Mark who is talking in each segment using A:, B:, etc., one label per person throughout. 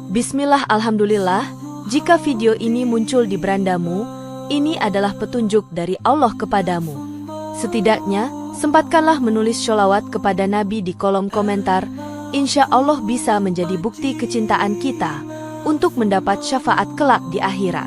A: Bismillah, alhamdulillah, jika video ini muncul di berandamu, ini adalah petunjuk dari Allah kepadamu. Setidaknya, sempatkanlah menulis sholawat kepada Nabi di kolom komentar, insya Allah bisa menjadi bukti kecintaan kita untuk mendapat syafaat kelak di akhirat.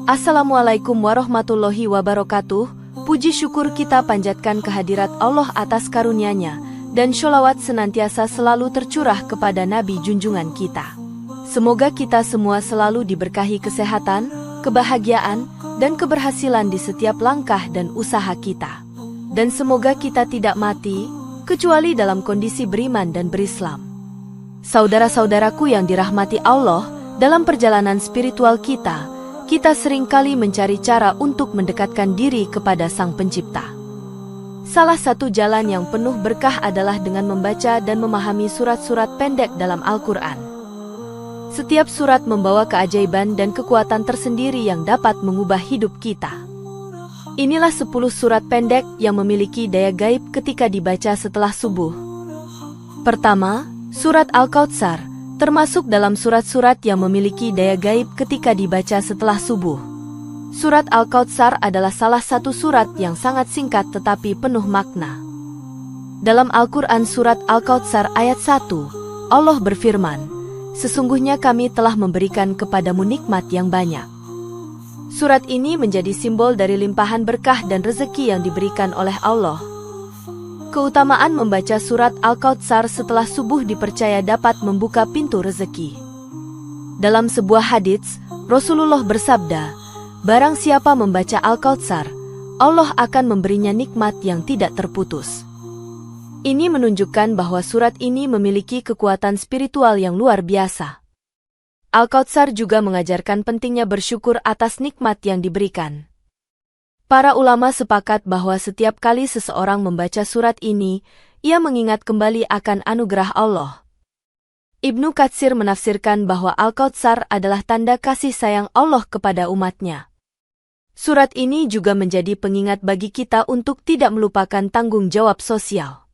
A: Assalamualaikum warahmatullahi wabarakatuh. Puji syukur kita panjatkan kehadirat Allah atas karunia-Nya, dan sholawat senantiasa selalu tercurah kepada Nabi junjungan kita. Semoga kita semua selalu diberkahi kesehatan, kebahagiaan, dan keberhasilan di setiap langkah dan usaha kita. Dan semoga kita tidak mati, kecuali dalam kondisi beriman dan berislam. Saudara-saudaraku yang dirahmati Allah, dalam perjalanan spiritual kita seringkali mencari cara untuk mendekatkan diri kepada Sang Pencipta. Salah satu jalan yang penuh berkah adalah dengan membaca dan memahami surat-surat pendek dalam Al-Quran. Setiap surat membawa keajaiban dan kekuatan tersendiri yang dapat mengubah hidup kita. Inilah 10 surat pendek yang memiliki daya gaib ketika dibaca setelah subuh. Pertama, surat Al-Kautsar, termasuk dalam surat-surat yang memiliki daya gaib ketika dibaca setelah subuh. Surat Al-Kautsar adalah salah satu surat yang sangat singkat tetapi penuh makna. Dalam Al-Quran surat Al-Kautsar ayat 1, Allah berfirman, "Sesungguhnya kami telah memberikan kepadamu nikmat yang banyak." Surat ini menjadi simbol dari limpahan berkah dan rezeki yang diberikan oleh Allah. Keutamaan membaca surat Al-Kautsar setelah subuh dipercaya dapat membuka pintu rezeki. Dalam sebuah hadits, Rasulullah bersabda, "Barang siapa membaca Al-Kautsar, Allah akan memberinya nikmat yang tidak terputus." Ini menunjukkan bahwa surat ini memiliki kekuatan spiritual yang luar biasa. Al-Kautsar juga mengajarkan pentingnya bersyukur atas nikmat yang diberikan. Para ulama sepakat bahwa setiap kali seseorang membaca surat ini, ia mengingat kembali akan anugerah Allah. Ibnu Katsir menafsirkan bahwa Al-Kautsar adalah tanda kasih sayang Allah kepada umatnya. Surat ini juga menjadi pengingat bagi kita untuk tidak melupakan tanggung jawab sosial.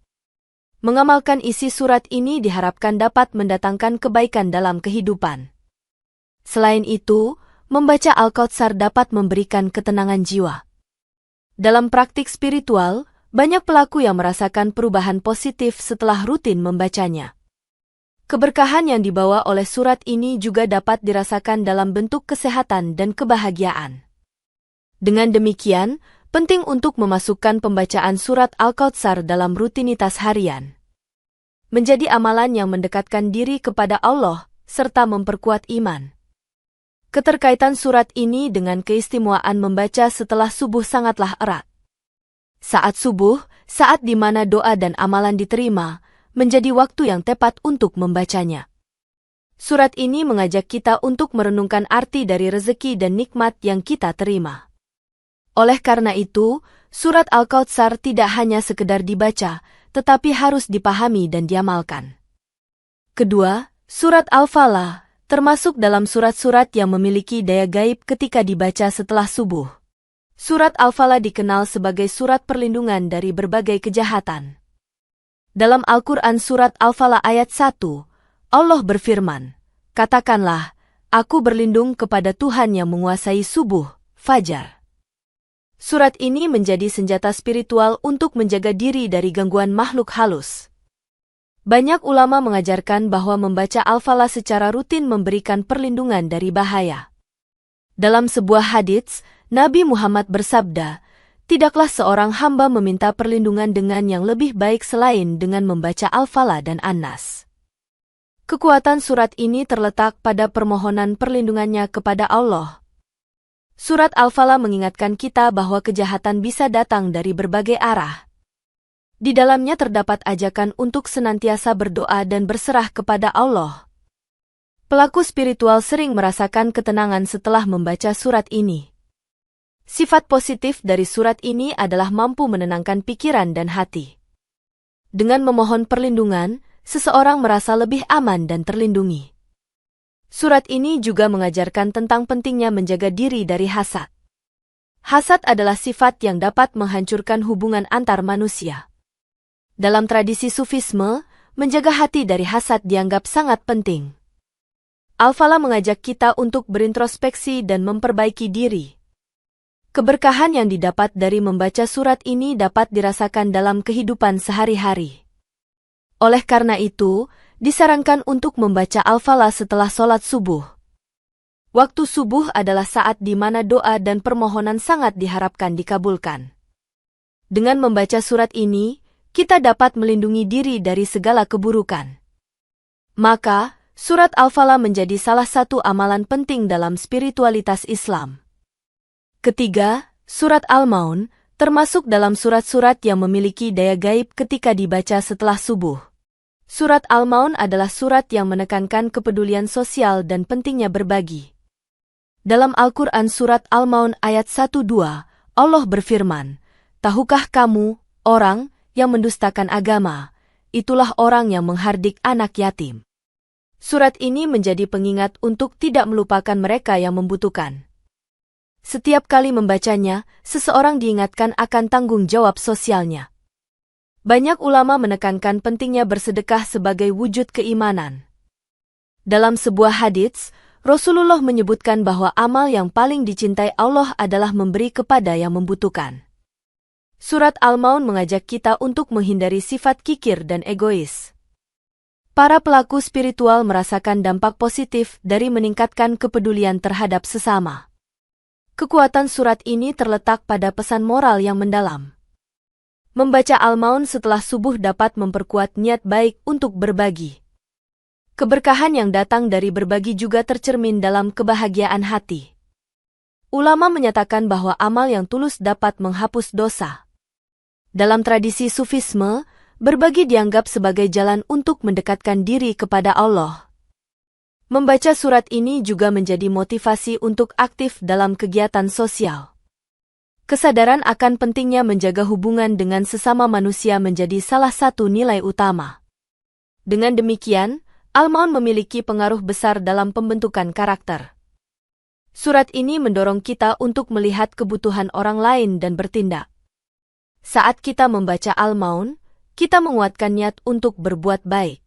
A: Mengamalkan isi surat ini diharapkan dapat mendatangkan kebaikan dalam kehidupan. Selain itu, membaca Al-Kautsar dapat memberikan ketenangan jiwa. Dalam praktik spiritual, banyak pelaku yang merasakan perubahan positif setelah rutin membacanya. Keberkahan yang dibawa oleh surat ini juga dapat dirasakan dalam bentuk kesehatan dan kebahagiaan. Dengan demikian, penting untuk memasukkan pembacaan surat Al-Kautsar dalam rutinitas harian. Menjadi amalan yang mendekatkan diri kepada Allah, serta memperkuat iman. Keterkaitan surat ini dengan keistimewaan membaca setelah subuh sangatlah erat. Saat subuh, saat di mana doa dan amalan diterima, menjadi waktu yang tepat untuk membacanya. Surat ini mengajak kita untuk merenungkan arti dari rezeki dan nikmat yang kita terima. Oleh karena itu, surat Al-Kautsar tidak hanya sekedar dibaca, tetapi harus dipahami dan diamalkan. Kedua, surat Al-Falah, termasuk dalam surat-surat yang memiliki daya gaib ketika dibaca setelah subuh. Surat Al-Falah dikenal sebagai surat perlindungan dari berbagai kejahatan. Dalam Al-Quran surat Al-Falah ayat 1, Allah berfirman, "Katakanlah, aku berlindung kepada Tuhan yang menguasai subuh, fajar." Surat ini menjadi senjata spiritual untuk menjaga diri dari gangguan makhluk halus. Banyak ulama mengajarkan bahwa membaca Al-Falah secara rutin memberikan perlindungan dari bahaya. Dalam sebuah hadits, Nabi Muhammad bersabda, "Tidaklah seorang hamba meminta perlindungan dengan yang lebih baik selain dengan membaca Al-Falah dan An-Nas." Kekuatan surat ini terletak pada permohonan perlindungannya kepada Allah. Surat Al-Falah mengingatkan kita bahwa kejahatan bisa datang dari berbagai arah. Di dalamnya terdapat ajakan untuk senantiasa berdoa dan berserah kepada Allah. Pelaku spiritual sering merasakan ketenangan setelah membaca surat ini. Sifat positif dari surat ini adalah mampu menenangkan pikiran dan hati. Dengan memohon perlindungan, seseorang merasa lebih aman dan terlindungi. Surat ini juga mengajarkan tentang pentingnya menjaga diri dari hasad. Hasad adalah sifat yang dapat menghancurkan hubungan antar manusia. Dalam tradisi Sufisme, menjaga hati dari hasad dianggap sangat penting. Al-Falah mengajak kita untuk berintrospeksi dan memperbaiki diri. Keberkahan yang didapat dari membaca surat ini dapat dirasakan dalam kehidupan sehari-hari. Oleh karena itu, disarankan untuk membaca Al-Falah setelah sholat subuh. Waktu subuh adalah saat di mana doa dan permohonan sangat diharapkan dikabulkan. Dengan membaca surat ini, kita dapat melindungi diri dari segala keburukan. Maka, surat Al-Falah menjadi salah satu amalan penting dalam spiritualitas Islam. Ketiga, surat Al-Maun termasuk dalam surat-surat yang memiliki daya gaib ketika dibaca setelah subuh. Surat Al-Maun adalah surat yang menekankan kepedulian sosial dan pentingnya berbagi. Dalam Al-Quran surat Al-Maun ayat 1-2, Allah berfirman, "Tahukah kamu, orang yang mendustakan agama, itulah orang yang menghardik anak yatim." Surat ini menjadi pengingat untuk tidak melupakan mereka yang membutuhkan. Setiap kali membacanya, seseorang diingatkan akan tanggung jawab sosialnya. Banyak ulama menekankan pentingnya bersedekah sebagai wujud keimanan. Dalam sebuah hadits, Rasulullah menyebutkan bahwa amal yang paling dicintai Allah adalah memberi kepada yang membutuhkan. Surat Al-Maun mengajak kita untuk menghindari sifat kikir dan egois. Para pelaku spiritual merasakan dampak positif dari meningkatkan kepedulian terhadap sesama. Kekuatan surat ini terletak pada pesan moral yang mendalam. Membaca Al-Maun setelah subuh dapat memperkuat niat baik untuk berbagi. Keberkahan yang datang dari berbagi juga tercermin dalam kebahagiaan hati. Ulama menyatakan bahwa amal yang tulus dapat menghapus dosa. Dalam tradisi Sufisme, berbagi dianggap sebagai jalan untuk mendekatkan diri kepada Allah. Membaca surat ini juga menjadi motivasi untuk aktif dalam kegiatan sosial. Kesadaran akan pentingnya menjaga hubungan dengan sesama manusia menjadi salah satu nilai utama. Dengan demikian, Al-Maun memiliki pengaruh besar dalam pembentukan karakter. Surat ini mendorong kita untuk melihat kebutuhan orang lain dan bertindak. Saat kita membaca Al-Maun, kita menguatkan niat untuk berbuat baik.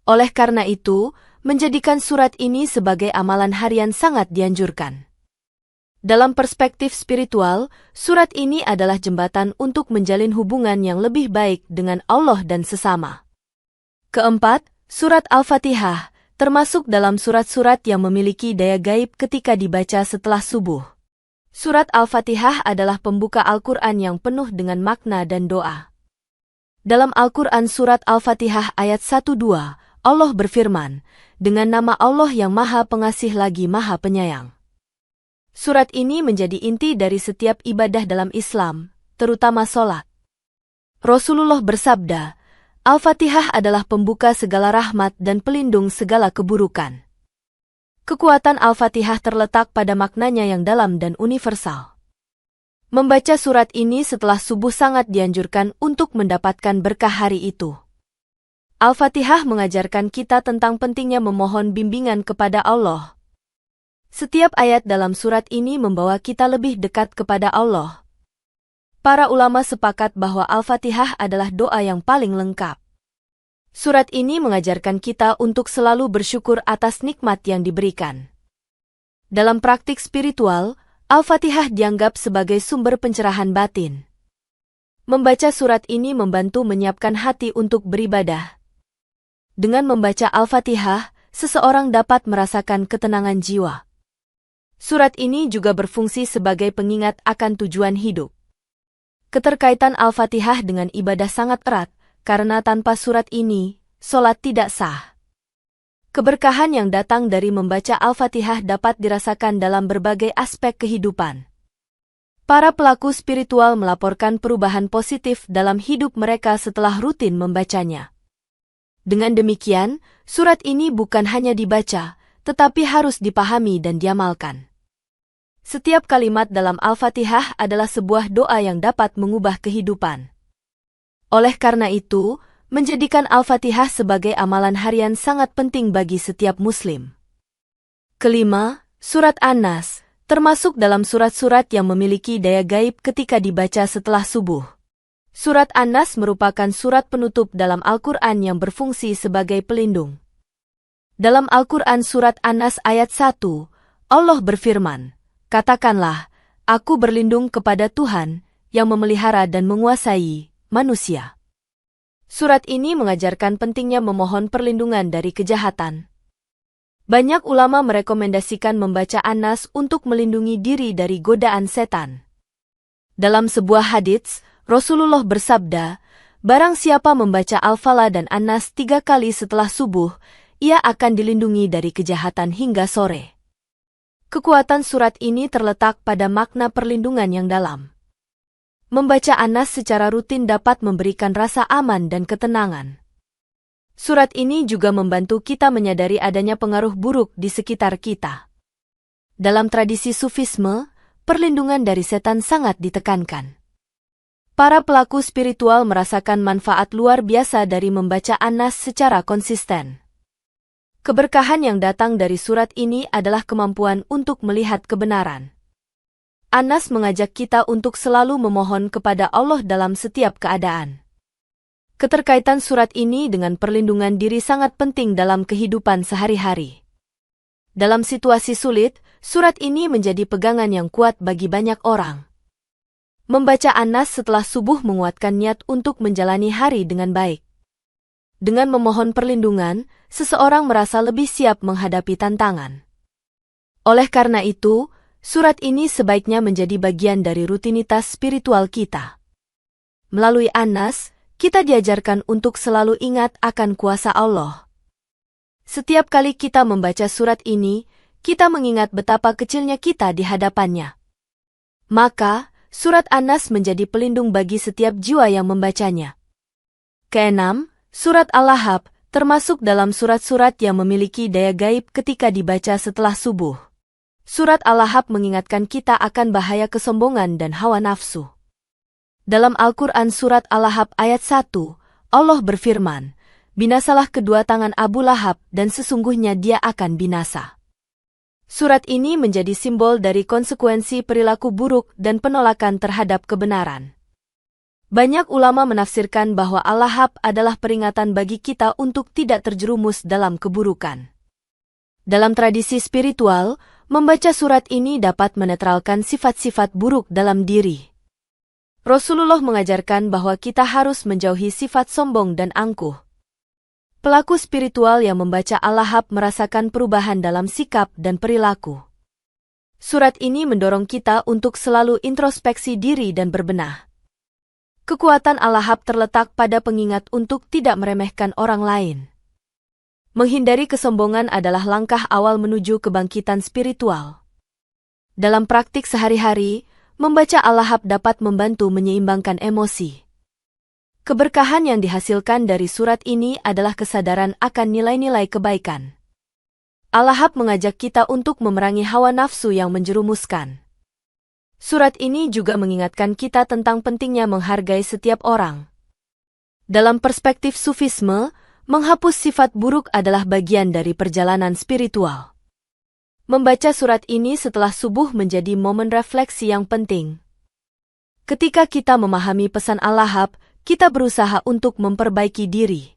A: Oleh karena itu, menjadikan surat ini sebagai amalan harian sangat dianjurkan. Dalam perspektif spiritual, surat ini adalah jembatan untuk menjalin hubungan yang lebih baik dengan Allah dan sesama. Keempat, surat Al-Fatihah termasuk dalam surat-surat yang memiliki daya gaib ketika dibaca setelah subuh. Surat Al-Fatihah adalah pembuka Al-Quran yang penuh dengan makna dan doa. Dalam Al-Quran surat Al-Fatihah ayat 1-2, Allah berfirman, "Dengan nama Allah yang Maha Pengasih lagi Maha Penyayang." Surat ini menjadi inti dari setiap ibadah dalam Islam, terutama sholat. Rasulullah bersabda, Al-Fatihah adalah pembuka segala rahmat dan pelindung segala keburukan. Kekuatan Al-Fatihah terletak pada maknanya yang dalam dan universal. Membaca surat ini setelah subuh sangat dianjurkan untuk mendapatkan berkah hari itu. Al-Fatihah mengajarkan kita tentang pentingnya memohon bimbingan kepada Allah. Setiap ayat dalam surat ini membawa kita lebih dekat kepada Allah. Para ulama sepakat bahwa Al-Fatihah adalah doa yang paling lengkap. Surat ini mengajarkan kita untuk selalu bersyukur atas nikmat yang diberikan. Dalam praktik spiritual, Al-Fatihah dianggap sebagai sumber pencerahan batin. Membaca surat ini membantu menyiapkan hati untuk beribadah. Dengan membaca Al-Fatihah, seseorang dapat merasakan ketenangan jiwa. Surat ini juga berfungsi sebagai pengingat akan tujuan hidup. Keterkaitan Al-Fatihah dengan ibadah sangat erat, karena tanpa surat ini, sholat tidak sah. Keberkahan yang datang dari membaca Al-Fatihah dapat dirasakan dalam berbagai aspek kehidupan. Para pelaku spiritual melaporkan perubahan positif dalam hidup mereka setelah rutin membacanya. Dengan demikian, surat ini bukan hanya dibaca, tetapi harus dipahami dan diamalkan. Setiap kalimat dalam Al-Fatihah adalah sebuah doa yang dapat mengubah kehidupan. Oleh karena itu, menjadikan Al-Fatihah sebagai amalan harian sangat penting bagi setiap Muslim. Kelima, surat An-Nas, termasuk dalam surat-surat yang memiliki daya gaib ketika dibaca setelah subuh. Surat An-Nas merupakan surat penutup dalam Al-Quran yang berfungsi sebagai pelindung. Dalam Al-Quran Surat An-Nas ayat 1, Allah berfirman, "Katakanlah, aku berlindung kepada Tuhan yang memelihara dan menguasai manusia." Surat ini mengajarkan pentingnya memohon perlindungan dari kejahatan. Banyak ulama merekomendasikan membaca An-Nas untuk melindungi diri dari godaan setan. Dalam sebuah hadits, Rasulullah bersabda, "Barang siapa membaca Al-Falaq dan An-Nas 3 kali setelah subuh, ia akan dilindungi dari kejahatan hingga sore." Kekuatan surat ini terletak pada makna perlindungan yang dalam. Membaca An-Nas secara rutin dapat memberikan rasa aman dan ketenangan. Surat ini juga membantu kita menyadari adanya pengaruh buruk di sekitar kita. Dalam tradisi Sufisme, perlindungan dari setan sangat ditekankan. Para pelaku spiritual merasakan manfaat luar biasa dari membaca An-Nas secara konsisten. Keberkahan yang datang dari surat ini adalah kemampuan untuk melihat kebenaran. An-Nas mengajak kita untuk selalu memohon kepada Allah dalam setiap keadaan. Keterkaitan surat ini dengan perlindungan diri sangat penting dalam kehidupan sehari-hari. Dalam situasi sulit, surat ini menjadi pegangan yang kuat bagi banyak orang. Membaca An-Nas setelah subuh menguatkan niat untuk menjalani hari dengan baik. Dengan memohon perlindungan, seseorang merasa lebih siap menghadapi tantangan. Oleh karena itu, surat ini sebaiknya menjadi bagian dari rutinitas spiritual kita. Melalui An-Nas, kita diajarkan untuk selalu ingat akan kuasa Allah. Setiap kali kita membaca surat ini, kita mengingat betapa kecilnya kita di hadapannya. Maka, surat An-Nas menjadi pelindung bagi setiap jiwa yang membacanya. Keenam, Surat Al-Lahab termasuk dalam surat-surat yang memiliki daya gaib ketika dibaca setelah subuh. Surat Al-Lahab mengingatkan kita akan bahaya kesombongan dan hawa nafsu. Dalam Al-Quran Surat Al-Lahab ayat 1, Allah berfirman, "Binasalah kedua tangan Abu Lahab dan sesungguhnya dia akan binasa." Surat ini menjadi simbol dari konsekuensi perilaku buruk dan penolakan terhadap kebenaran. Banyak ulama menafsirkan bahwa Al-Lahab adalah peringatan bagi kita untuk tidak terjerumus dalam keburukan. Dalam tradisi spiritual, membaca surat ini dapat menetralkan sifat-sifat buruk dalam diri. Rasulullah mengajarkan bahwa kita harus menjauhi sifat sombong dan angkuh. Pelaku spiritual yang membaca Al-Lahab merasakan perubahan dalam sikap dan perilaku. Surat ini mendorong kita untuk selalu introspeksi diri dan berbenah. Kekuatan Al-Lahab terletak pada pengingat untuk tidak meremehkan orang lain. Menghindari kesombongan adalah langkah awal menuju kebangkitan spiritual. Dalam praktik sehari-hari, membaca Al-Lahab dapat membantu menyeimbangkan emosi. Keberkahan yang dihasilkan dari surat ini adalah kesadaran akan nilai-nilai kebaikan. Al-Lahab mengajak kita untuk memerangi hawa nafsu yang menjerumuskan. Surat ini juga mengingatkan kita tentang pentingnya menghargai setiap orang. Dalam perspektif Sufisme, menghapus sifat buruk adalah bagian dari perjalanan spiritual. Membaca surat ini setelah subuh menjadi momen refleksi yang penting. Ketika kita memahami pesan Al-Lahab, kita berusaha untuk memperbaiki diri.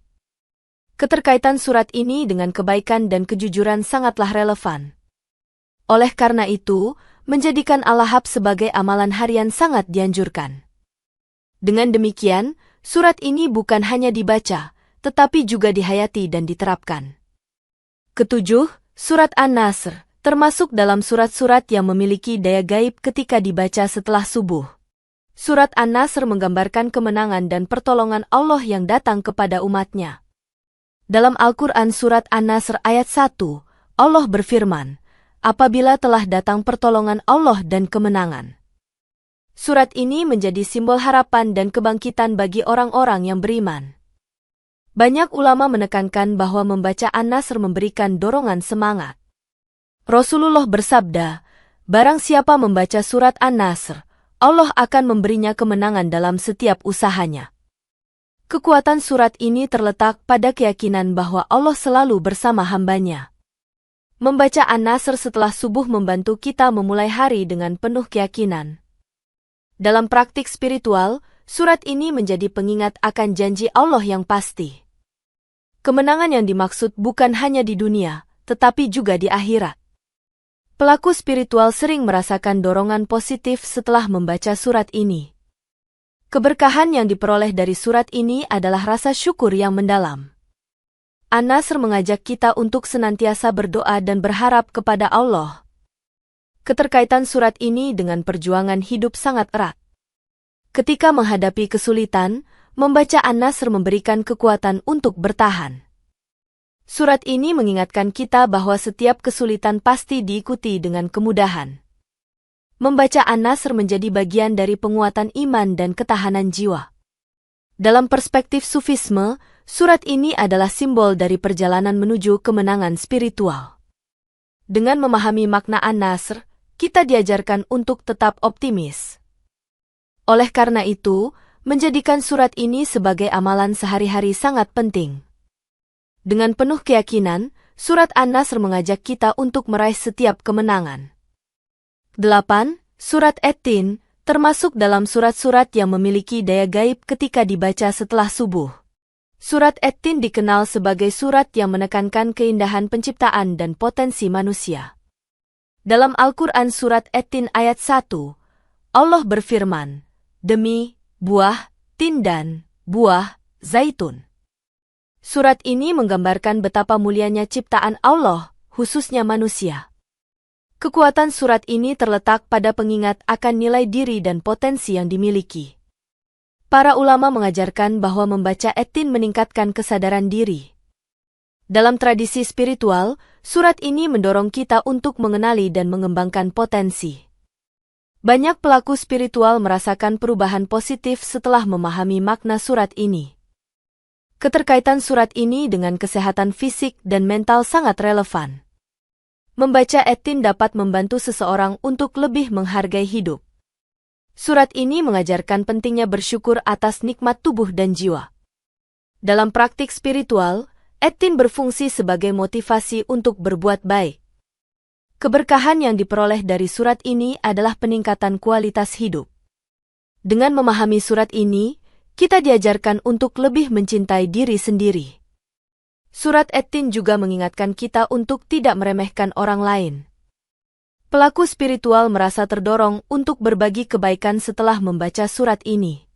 A: Keterkaitan surat ini dengan kebaikan dan kejujuran sangatlah relevan. Oleh karena itu, menjadikan Al-Lahab sebagai amalan harian sangat dianjurkan. Dengan demikian, surat ini bukan hanya dibaca, tetapi juga dihayati dan diterapkan. Ketujuh, Surat An-Nasr termasuk dalam surat-surat yang memiliki daya gaib ketika dibaca setelah subuh. Surat An-Nasr menggambarkan kemenangan dan pertolongan Allah yang datang kepada umatnya. Dalam Al-Quran Surat An-Nasr ayat 1, Allah berfirman, "Apabila telah datang pertolongan Allah dan kemenangan." Surat ini menjadi simbol harapan dan kebangkitan bagi orang-orang yang beriman. Banyak ulama menekankan bahwa membaca An-Nasr memberikan dorongan semangat. Rasulullah bersabda, "Barang siapa membaca surat An-Nasr, Allah akan memberinya kemenangan dalam setiap usahanya." Kekuatan surat ini terletak pada keyakinan bahwa Allah selalu bersama hambanya. Membaca An-Nasr setelah subuh membantu kita memulai hari dengan penuh keyakinan. Dalam praktik spiritual, surat ini menjadi pengingat akan janji Allah yang pasti. Kemenangan yang dimaksud bukan hanya di dunia, tetapi juga di akhirat. Pelaku spiritual sering merasakan dorongan positif setelah membaca surat ini. Keberkahan yang diperoleh dari surat ini adalah rasa syukur yang mendalam. An-Nasr mengajak kita untuk senantiasa berdoa dan berharap kepada Allah. Keterkaitan surat ini dengan perjuangan hidup sangat erat. Ketika menghadapi kesulitan, membaca An-Nasr memberikan kekuatan untuk bertahan. Surat ini mengingatkan kita bahwa setiap kesulitan pasti diikuti dengan kemudahan. Membaca An-Nasr menjadi bagian dari penguatan iman dan ketahanan jiwa. Dalam perspektif Sufisme, surat ini adalah simbol dari perjalanan menuju kemenangan spiritual. Dengan memahami makna An-Nasr, kita diajarkan untuk tetap optimis. Oleh karena itu, menjadikan surat ini sebagai amalan sehari-hari sangat penting. Dengan penuh keyakinan, surat An-Nasr mengajak kita untuk meraih setiap kemenangan. 8. Surat At-Tin, termasuk dalam surat-surat yang memiliki daya gaib ketika dibaca setelah subuh. Surat At-Tin dikenal sebagai surat yang menekankan keindahan penciptaan dan potensi manusia. Dalam Al-Quran surat At-Tin ayat 1, Allah berfirman, "Demi buah tin dan buah zaitun." Surat ini menggambarkan betapa mulianya ciptaan Allah, khususnya manusia. Kekuatan surat ini terletak pada pengingat akan nilai diri dan potensi yang dimiliki. Para ulama mengajarkan bahwa membaca At-Tin meningkatkan kesadaran diri. Dalam tradisi spiritual, surat ini mendorong kita untuk mengenali dan mengembangkan potensi. Banyak pelaku spiritual merasakan perubahan positif setelah memahami makna surat ini. Keterkaitan surat ini dengan kesehatan fisik dan mental sangat relevan. Membaca At-Tin dapat membantu seseorang untuk lebih menghargai hidup. Surat ini mengajarkan pentingnya bersyukur atas nikmat tubuh dan jiwa. Dalam praktik spiritual, At-Tin berfungsi sebagai motivasi untuk berbuat baik. Keberkahan yang diperoleh dari surat ini adalah peningkatan kualitas hidup. Dengan memahami surat ini, kita diajarkan untuk lebih mencintai diri sendiri. Surat At-Tin juga mengingatkan kita untuk tidak meremehkan orang lain. Pelaku spiritual merasa terdorong untuk berbagi kebaikan setelah membaca surat ini.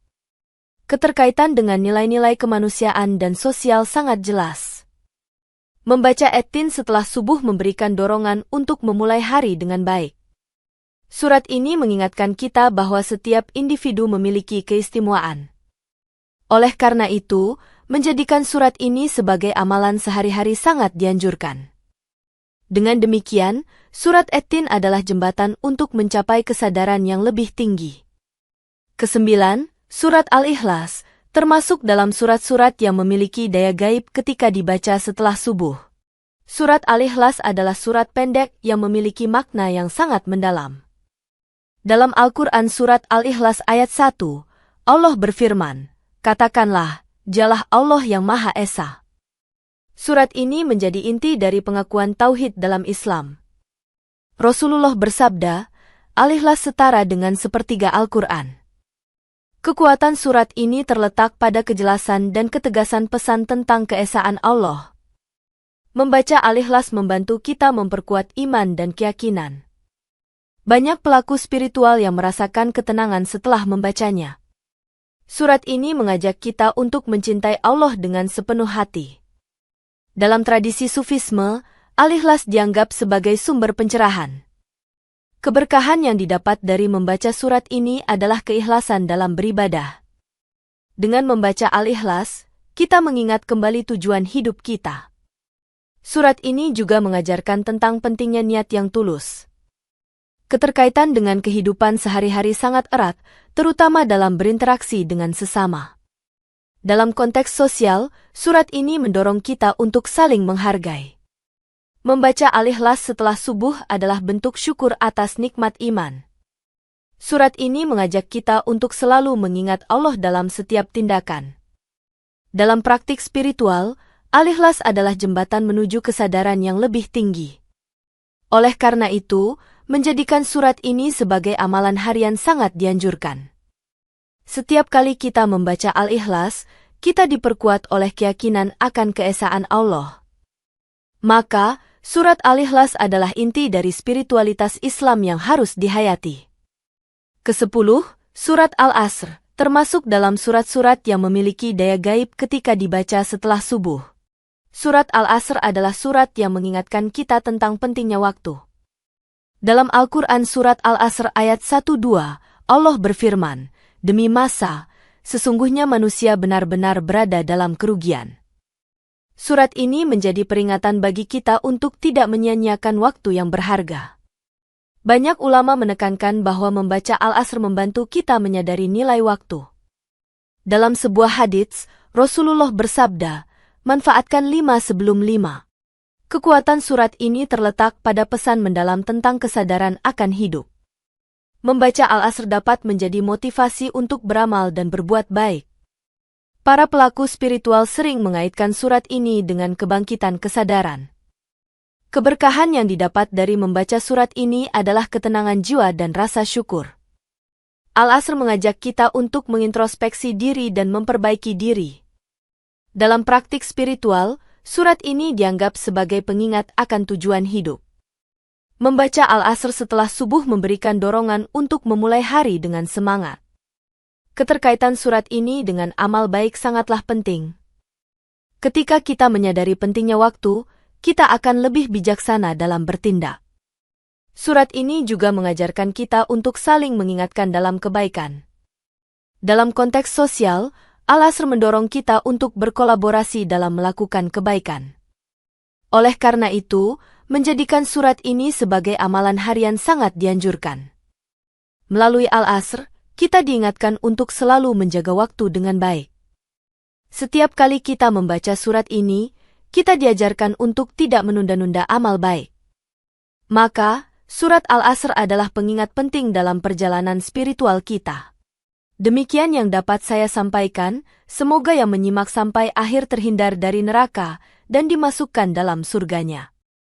A: Keterkaitan dengan nilai-nilai kemanusiaan dan sosial sangat jelas. Membaca At-Tin setelah subuh memberikan dorongan untuk memulai hari dengan baik. Surat ini mengingatkan kita bahwa setiap individu memiliki keistimewaan. Oleh karena itu, menjadikan surat ini sebagai amalan sehari-hari sangat dianjurkan. Dengan demikian, surat At-Tin adalah jembatan untuk mencapai kesadaran yang lebih tinggi. 9. Surat Al-Ikhlas, termasuk dalam surat-surat yang memiliki daya gaib ketika dibaca setelah subuh. Surat Al-Ikhlas adalah surat pendek yang memiliki makna yang sangat mendalam. Dalam Al-Quran surat Al-Ikhlas ayat 1, Allah berfirman, "Katakanlah, Dialah Allah yang Maha Esa." Surat ini menjadi inti dari pengakuan tauhid dalam Islam. Rasulullah bersabda, Al-Ikhlas setara dengan sepertiga Al-Quran. Kekuatan surat ini terletak pada kejelasan dan ketegasan pesan tentang keesaan Allah. Membaca Al-Ikhlas membantu kita memperkuat iman dan keyakinan. Banyak pelaku spiritual yang merasakan ketenangan setelah membacanya. Surat ini mengajak kita untuk mencintai Allah dengan sepenuh hati. Dalam tradisi Sufisme, Al-Ikhlas dianggap sebagai sumber pencerahan. Keberkahan yang didapat dari membaca surat ini adalah keikhlasan dalam beribadah. Dengan membaca Al-Ikhlas, kita mengingat kembali tujuan hidup kita. Surat ini juga mengajarkan tentang pentingnya niat yang tulus. Keterkaitan dengan kehidupan sehari-hari sangat erat, terutama dalam berinteraksi dengan sesama. Dalam konteks sosial, surat ini mendorong kita untuk saling menghargai. Membaca Al-Ikhlas setelah subuh adalah bentuk syukur atas nikmat iman. Surat ini mengajak kita untuk selalu mengingat Allah dalam setiap tindakan. Dalam praktik spiritual, Al-Ikhlas adalah jembatan menuju kesadaran yang lebih tinggi. Oleh karena itu, menjadikan surat ini sebagai amalan harian sangat dianjurkan. Setiap kali kita membaca Al-Ikhlas, kita diperkuat oleh keyakinan akan keesaan Allah. Maka, surat Al-Ikhlas adalah inti dari spiritualitas Islam yang harus dihayati. Ke-10, surat Al-Asr, termasuk dalam surat-surat yang memiliki daya gaib ketika dibaca setelah subuh. Surat Al-Asr adalah surat yang mengingatkan kita tentang pentingnya waktu. Dalam Al-Quran surat Al-Asr ayat 1-2, Allah berfirman, "Demi masa, sesungguhnya manusia benar-benar berada dalam kerugian." Surat ini menjadi peringatan bagi kita untuk tidak menyia-nyiakan waktu yang berharga. Banyak ulama menekankan bahwa membaca Al-Asr membantu kita menyadari nilai waktu. Dalam sebuah hadits, Rasulullah bersabda, "Manfaatkan 5 sebelum 5." Kekuatan surat ini terletak pada pesan mendalam tentang kesadaran akan hidup. Membaca Al-Asr dapat menjadi motivasi untuk beramal dan berbuat baik. Para pelaku spiritual sering mengaitkan surat ini dengan kebangkitan kesadaran. Keberkahan yang didapat dari membaca surat ini adalah ketenangan jiwa dan rasa syukur. Al-Asr mengajak kita untuk mengintrospeksi diri dan memperbaiki diri. Dalam praktik spiritual, surat ini dianggap sebagai pengingat akan tujuan hidup. Membaca Al-Asr setelah subuh memberikan dorongan untuk memulai hari dengan semangat. Keterkaitan surat ini dengan amal baik sangatlah penting. Ketika kita menyadari pentingnya waktu, kita akan lebih bijaksana dalam bertindak. Surat ini juga mengajarkan kita untuk saling mengingatkan dalam kebaikan. Dalam konteks sosial, Al-Asr mendorong kita untuk berkolaborasi dalam melakukan kebaikan. Oleh karena itu, menjadikan surat ini sebagai amalan harian sangat dianjurkan. Melalui Al-Asr, kita diingatkan untuk selalu menjaga waktu dengan baik. Setiap kali kita membaca surat ini, kita diajarkan untuk tidak menunda-nunda amal baik. Maka, surat Al-Asr adalah pengingat penting dalam perjalanan spiritual kita. Demikian yang dapat saya sampaikan, semoga yang menyimak sampai akhir terhindar dari neraka dan dimasukkan dalam surganya.